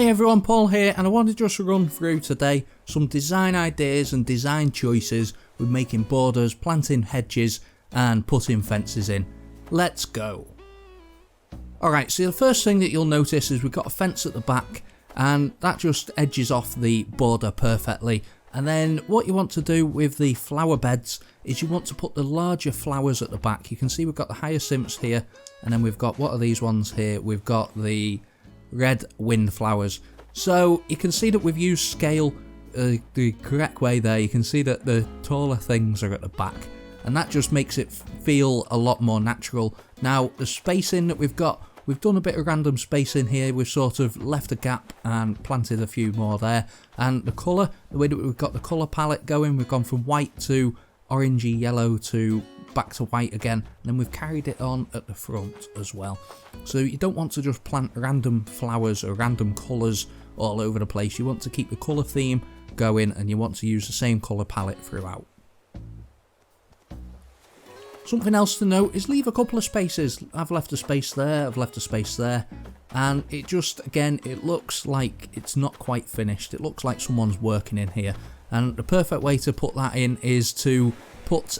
Hey everyone, Paul here, and I wanted just to run through today some design ideas and design choices with making borders, planting hedges and putting fences in. Let's go. Alright, so the first thing that you'll notice is we've got a fence at the back and that just edges off the border perfectly. And then what you want to do with the flower beds is you want to put the larger flowers at the back. You can see we've got the hyacinths here, and then we've got, what are these ones here? We've got the red wind flowers. So you can see that we've used scale the correct way there. You can see that the taller things are at the back, and that just makes it feel a lot more natural. Now the spacing that we've got, we've done a bit of random spacing here. We've sort of left a gap and planted a few more there. And the colour, the way that we've got the colour palette going, we've gone from white to orangey yellow to back to white again, and then we've carried it on at the front as well. So you don't want to just plant random flowers or random colours all over the place. You want to keep the colour theme going, and you want to use the same colour palette throughout. Something else to note is leave a couple of spaces. I've left a space there, I've left a space there, and it just, again, it looks like it's not quite finished. It looks like someone's working in here, and the perfect way to put that in is to put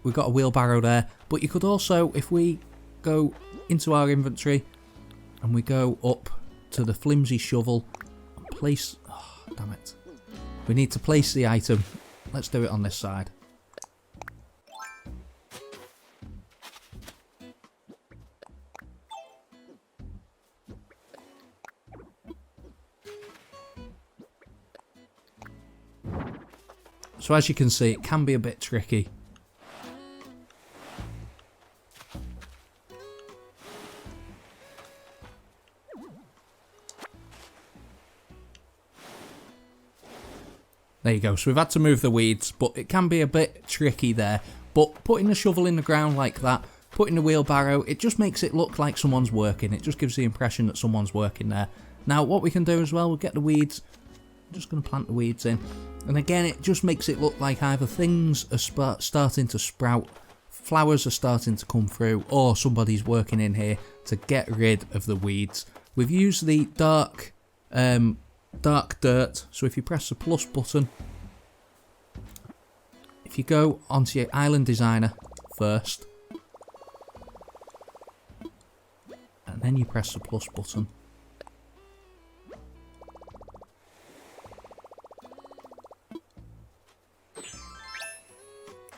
we've got a wheelbarrow there, but you could also, if we go into our inventory and we go up to the flimsy shovel and place, oh damn it, we need to place the item. Let's do it on this side. So as you can see, it can be a bit tricky. There you go, so we've had to move the weeds, but it can be a bit tricky there. But putting the shovel in the ground like that, putting the wheelbarrow, it just makes it look like someone's working. It just gives the impression that someone's working there. Now what we can do as well, we'll get the weeds. I'm just going to plant the weeds in. And again, it just makes it look like either things are starting to sprout, flowers are starting to come through, or somebody's working in here to get rid of the weeds. We've used the dark dirt, so if you press the plus button, if you go onto your island designer first, and then you press the plus button,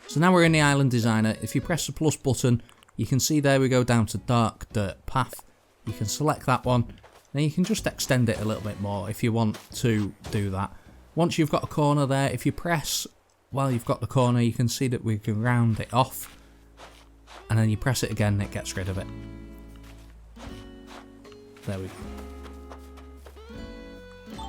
so now we're in the island designer. If you press the plus button, you can see there we go down to dark dirt path. You can select that one. Then you can just extend it a little bit more if you want to do that. Once you've got a corner there, if you press while you've got the corner, you can see that we can round it off. And then you press it again and it gets rid of it. There we go.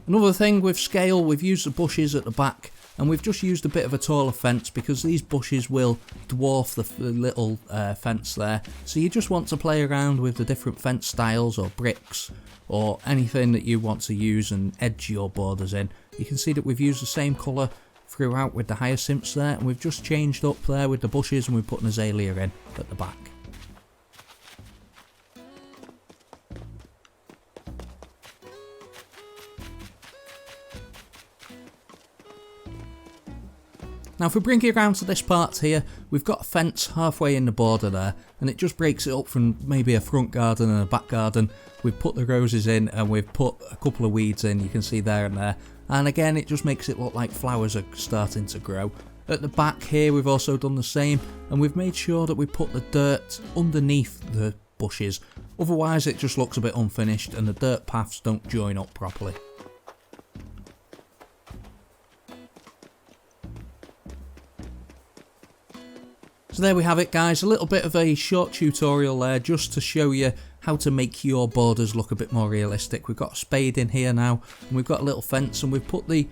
Another thing with scale, we've used the bushes at the back. And we've just used a bit of a taller fence because these bushes will dwarf the little fence there. So you just want to play around with the different fence styles or bricks or anything that you want to use and edge your borders in. You can see that we've used the same colour throughout with the hyacinths there, and we've just changed up there with the bushes and we've put an azalea in at the back. Now if we bring it around to this part here, we've got a fence halfway in the border there, and it just breaks it up from maybe a front garden and a back garden. We've put the roses in and we've put a couple of weeds in, you can see there and there. And again, it just makes it look like flowers are starting to grow. At the back here, we've also done the same, and we've made sure that we put the dirt underneath the bushes. Otherwise it just looks a bit unfinished and the dirt paths don't join up properly. So there we have it guys, a little bit of a short tutorial there just to show you how to make your borders look a bit more realistic. We've got a spade in here now, and we've got a little fence, and we've put the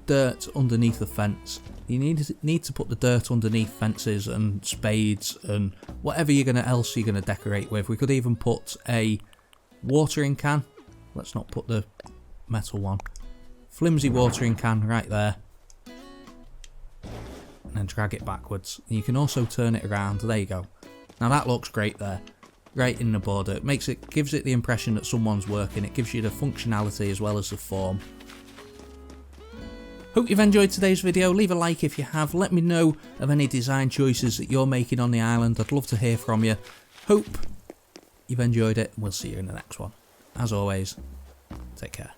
dirt underneath the fence. You need to put the dirt underneath fences and spades and whatever you're gonna decorate with. We could even put a watering can. Let's not put the metal one. Flimsy watering can right there. And then drag it backwards. You can also turn it around. There you go. Now that looks great there. right in the border. Gives it the impression that someone's working. It gives you the functionality as well as the form. Hope you've enjoyed today's video. Leave a like if you have. Let me know of any design choices that you're making on the island. I'd love to hear from you. Hope you've enjoyed it. We'll see you in the next one. As always, take care.